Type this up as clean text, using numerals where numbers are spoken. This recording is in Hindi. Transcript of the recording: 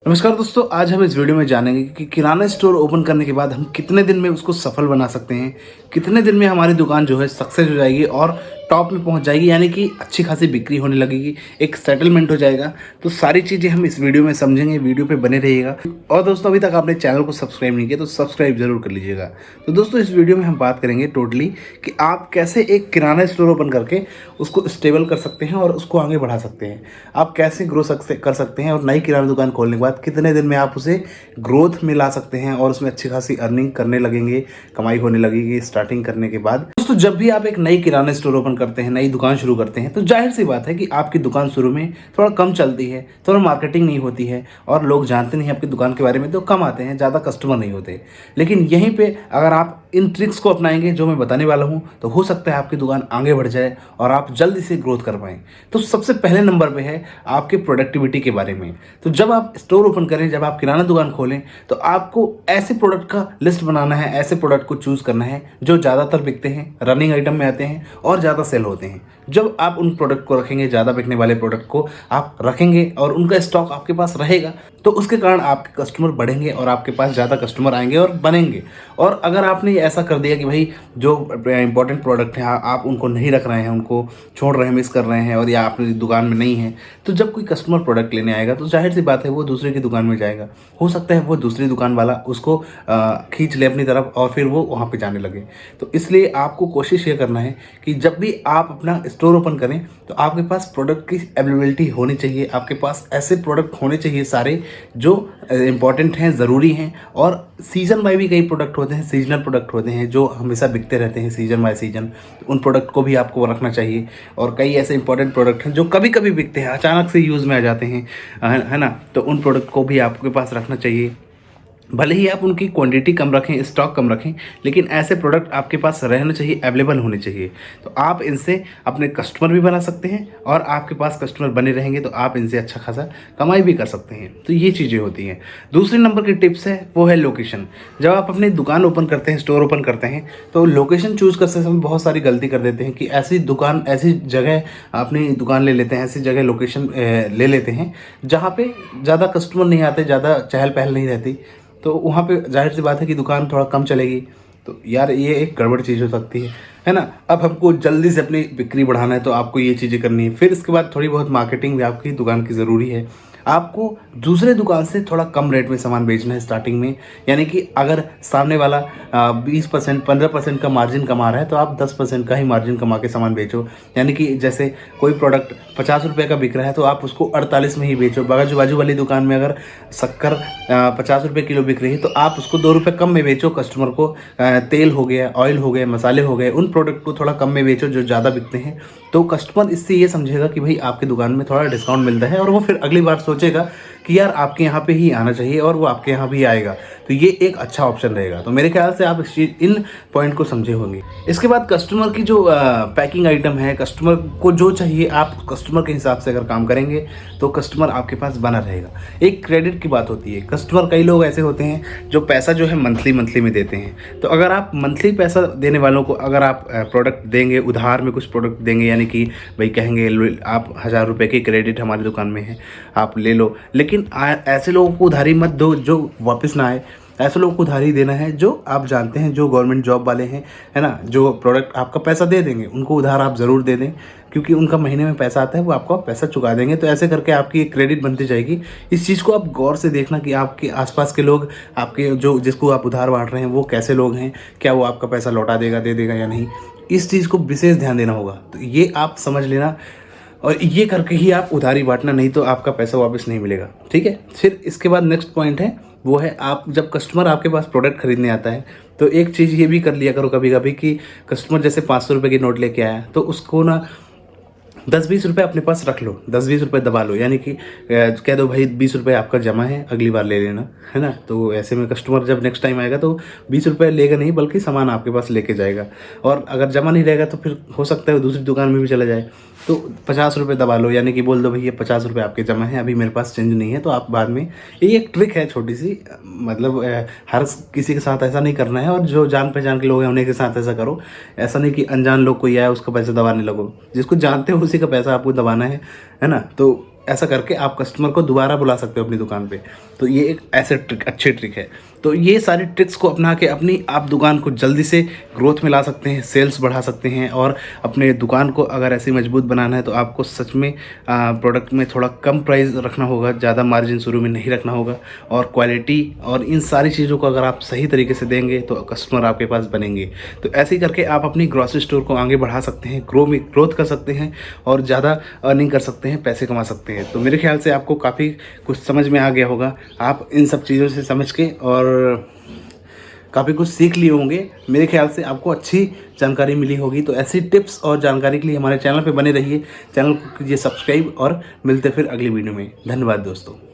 नमस्कार दोस्तों, आज हम इस वीडियो में जानेंगे कि किराना स्टोर ओपन करने के बाद हम कितने दिन में उसको सफल बना सकते हैं। कितने दिन में हमारी दुकान जो है सक्सेस हो जाएगी और टॉप में पहुंच जाएगी, यानी कि अच्छी खासी बिक्री होने लगेगी, एक सेटलमेंट हो जाएगा। तो सारी चीज़ें हम इस वीडियो में समझेंगे, वीडियो पे बने रहिएगा। और दोस्तों, अभी तक आपने चैनल को सब्सक्राइब नहीं किया तो सब्सक्राइब जरूर कर लीजिएगा। तो दोस्तों, इस वीडियो में हम बात करेंगे टोटली कि आप कैसे एक किराना स्टोर ओपन करके उसको स्टेबल कर सकते हैं और उसको आगे बढ़ा सकते हैं। आप कैसे ग्रो कर सकते हैं और नई किराना दुकान खोलने के बाद कितने दिन में आप उसे ग्रोथ में ला सकते हैं और उसमें अच्छी खासी अर्निंग करने लगेंगे, कमाई होने लगेगी स्टार्टिंग करने के बाद। दोस्तों, जब भी आप एक नई किराना स्टोर ओपन करते हैं, नई दुकान शुरू करते हैं, तो जाहिर सी बात है कि आपकी दुकान शुरू में थोड़ा कम चलती है, थोड़ा मार्केटिंग नहीं होती है और लोग जानते नहीं आपकी दुकान के बारे में, तो कम आते हैं, ज़्यादा कस्टमर नहीं होते। लेकिन यहीं पे अगर आप इन ट्रिक्स को अपनाएंगे जो मैं बताने वाला हूँ, तो हो सकता है आपकी दुकान आगे बढ़ जाए और आप जल्दी से ग्रोथ कर पाएँ। तो सबसे पहले नंबर पे है आपके प्रोडक्टिविटी के बारे में। तो जब आप स्टोर ओपन करें, जब आप किराना दुकान खोलें, तो आपको ऐसे प्रोडक्ट का लिस्ट बनाना है, ऐसे प्रोडक्ट को चूज़ करना है जो ज़्यादातर बिकते हैं, रनिंग आइटम में आते हैं और ज़्यादा सेल होते हैं। जब आप उन प्रोडक्ट को रखेंगे, ज़्यादा बिकने वाले प्रोडक्ट को आप रखेंगे और उनका स्टॉक आपके पास रहेगा, तो उसके कारण आपके कस्टमर बढ़ेंगे और आपके पास ज़्यादा कस्टमर आएंगे और बनेंगे। और अगर आपने ऐसा कर दिया कि भाई जो इंपॉर्टेंट प्रोडक्ट हैं आप उनको नहीं रख रहे हैं, उनको छोड़ रहे हैं, मिस कर रहे हैं, और या आपकी दुकान में नहीं है, तो जब कोई कस्टमर प्रोडक्ट लेने आएगा तो जाहिर सी बात है वो दूसरे की दुकान में जाएगा। हो सकता है वो दूसरी दुकान वाला उसको खींच ले अपनी तरफ और फिर वो वहाँ पे जाने लगे। तो इसलिए आपको कोशिश ये करना है कि जब भी आप अपना स्टोर ओपन करें तो आपके पास प्रोडक्ट की अवेलेबिलिटी होनी चाहिए। आपके पास ऐसे प्रोडक्ट होने चाहिए सारे जो इंपॉर्टेंट हैं, ज़रूरी हैं, और सीजन बाय भी कई प्रोडक्ट होते हैं, सीजनल प्रोडक्ट होते हैं जो हमेशा बिकते रहते हैं सीजन बाय सीजन। उन प्रोडक्ट को भी आपको रखना चाहिए। और कई ऐसे इंपॉर्टेंट प्रोडक्ट हैं जो कभी कभी बिकते हैं, अचानक से यूज़ में आ जाते हैं, है ना। तो उन प्रोडक्ट को भी आपके पास रखना चाहिए। भले ही आप उनकी क्वांटिटी कम रखें, स्टॉक कम रखें, लेकिन ऐसे प्रोडक्ट आपके पास रहने चाहिए, अवेलेबल होने चाहिए। तो आप इनसे अपने कस्टमर भी बना सकते हैं और आपके पास कस्टमर बने रहेंगे तो आप इनसे अच्छा खासा कमाई भी कर सकते हैं। तो ये चीज़ें होती हैं। दूसरे नंबर की टिप्स है वो है लोकेशन। जब आप अपनी दुकान ओपन करते हैं, स्टोर ओपन करते हैं, तो लोकेशन चूज़ करते समय बहुत सारी गलती कर देते हैं कि ऐसी दुकान, ऐसी जगह अपनी दुकान ले लेते हैं, ऐसी जगह लोकेशन ले लेते हैं जहाँ पे ज़्यादा कस्टमर नहीं आते, ज़्यादा चहल पहल नहीं रहती। तो वहाँ पे जाहिर सी बात है कि दुकान थोड़ा कम चलेगी। तो यार ये एक गड़बड़ चीज़ हो सकती है ना। अब हमको जल्दी से अपनी बिक्री बढ़ाना है तो आपको ये चीज़ें करनी है। फिर इसके बाद थोड़ी बहुत मार्केटिंग भी आपकी दुकान की ज़रूरी है। आपको दूसरे दुकान से थोड़ा कम रेट में सामान बेचना है स्टार्टिंग में। यानी कि अगर सामने वाला 20% 15% का मार्जिन कमा रहा है तो आप 10% का ही मार्जिन कमा के सामान बेचो। यानी कि जैसे कोई प्रोडक्ट 50 रुपये का बिक रहा है तो आप उसको 48 में ही बेचो। बाजू वाली दुकान में अगर शक्कर 50 रुपये किलो बिक रही है तो आप उसको 2 रुपये कम में बेचो कस्टमर को। तेल हो गया, ऑयल हो गए, मसाले हो गए, उन प्रोडक्ट को थोड़ा कम में बेचो जो ज़्यादा बिकते हैं। तो कस्टमर इससे ये समझेगा कि भाई आपकी दुकान में थोड़ा डिस्काउंट मिलता है और वो फिर अगली बार सोचेगा कि यार आपके यहाँ पे ही आना चाहिए और वो आपके यहाँ भी आएगा। तो ये एक अच्छा ऑप्शन रहेगा। तो मेरे ख्याल से आप इन पॉइंट को समझे होंगे। इसके बाद कस्टमर की जो पैकिंग आइटम है, कस्टमर को जो चाहिए, आप कस्टमर के हिसाब से अगर काम करेंगे तो कस्टमर आपके पास बना रहेगा। एक क्रेडिट की बात होती है। कस्टमर, कई लोग ऐसे होते हैं जो पैसा जो है मंथली में देते हैं। तो अगर आप मंथली पैसा देने वालों को अगर आप प्रोडक्ट देंगे, उधार में कुछ प्रोडक्ट देंगे, यानी कि भाई कहेंगे आप 1000 रुपये की क्रेडिट हमारी दुकान में है, आप ले लो। लेकिन ऐसे लोगों को उधारी मत दो जो वापस ना आए। ऐसे लोगों को उधारी देना है जो आप जानते हैं, जो गवर्नमेंट जॉब वाले हैं, है ना, जो प्रोडक्ट आपका पैसा दे देंगे, उनको उधार आप ज़रूर दे दें, क्योंकि उनका महीने में पैसा आता है, वो आपका पैसा चुका देंगे। तो ऐसे करके आपकी एक क्रेडिट बनती जाएगी। इस चीज़ को आप गौर से देखना कि आपके आसपास के लोग, आपके जो जिसको आप उधार बांट रहे हैं, वो कैसे लोग हैं, क्या वो आपका पैसा लौटा देगा, दे देगा या नहीं। इस चीज़ को विशेष ध्यान देना होगा। तो ये आप समझ लेना और ये करके ही आप उधारी बांटना, नहीं तो आपका पैसा वापस नहीं मिलेगा। ठीक है। फिर इसके बाद नेक्स्ट पॉइंट है वो है, आप जब कस्टमर आपके पास प्रोडक्ट खरीदने आता है तो एक चीज़ ये भी कर लिया करो कभी कभी कि कस्टमर जैसे 500 रुपये की नोट लेके आया तो उसको ना 10-20 रुपये अपने पास रख लो, 10-20 रुपये दबा लो। यानी कि कह दो भाई 20 रुपये आपका जमा है, अगली बार ले लेना, है ना। तो ऐसे में कस्टमर जब नेक्स्ट टाइम आएगा तो 20 रुपये लेगा नहीं, बल्कि सामान आपके पास लेके जाएगा। और अगर जमा नहीं रहेगा तो फिर हो सकता है दूसरी दुकान में भी चला जाए। तो 50 रुपये दबा लो, यानी कि बोल दो भैया 50 रुपये आपके जमा है, अभी मेरे पास चेंज नहीं है, तो आप बाद में। ये एक ट्रिक है छोटी सी, मतलब हर किसी के साथ ऐसा नहीं करना है, और जो जान पहचान के लोग हैं उन्हीं के साथ ऐसा करो। ऐसा नहीं कि अनजान लोग कोई आया उसका पैसा दबाने लगो। जिसको जानते हो उसी का पैसा आपको दबाना है ना। तो ऐसा करके आप कस्टमर को दोबारा बुला सकते हो अपनी दुकान पे। तो ये एक ऐसे अच्छी ट्रिक है। तो ये सारी ट्रिक्स को अपना के अपनी आप दुकान को जल्दी से ग्रोथ में ला सकते हैं, सेल्स बढ़ा सकते हैं। और अपने दुकान को अगर ऐसी मजबूत बनाना है तो आपको सच में प्रोडक्ट में थोड़ा कम प्राइस रखना होगा, ज़्यादा मार्जिन शुरू में नहीं रखना होगा। और क्वालिटी और इन सारी चीज़ों को अगर आप सही तरीके से देंगे तो कस्टमर आपके पास बनेंगे। तो ऐसे ही करके आप अपनी ग्रॉसरी स्टोर को आगे बढ़ा सकते हैं, ग्रोथ कर सकते हैं और ज़्यादा अर्निंग कर सकते हैं, पैसे कमा सकते हैं। तो मेरे ख्याल से आपको काफ़ी कुछ समझ में आ गया होगा। आप इन सब चीज़ों से समझ के और काफ़ी कुछ सीख लिए होंगे। मेरे ख्याल से आपको अच्छी जानकारी मिली होगी। तो ऐसी टिप्स और जानकारी के लिए हमारे चैनल पे बने रहिए। चैनल को कीजिए सब्सक्राइब और मिलते फिर अगली वीडियो में। धन्यवाद दोस्तों।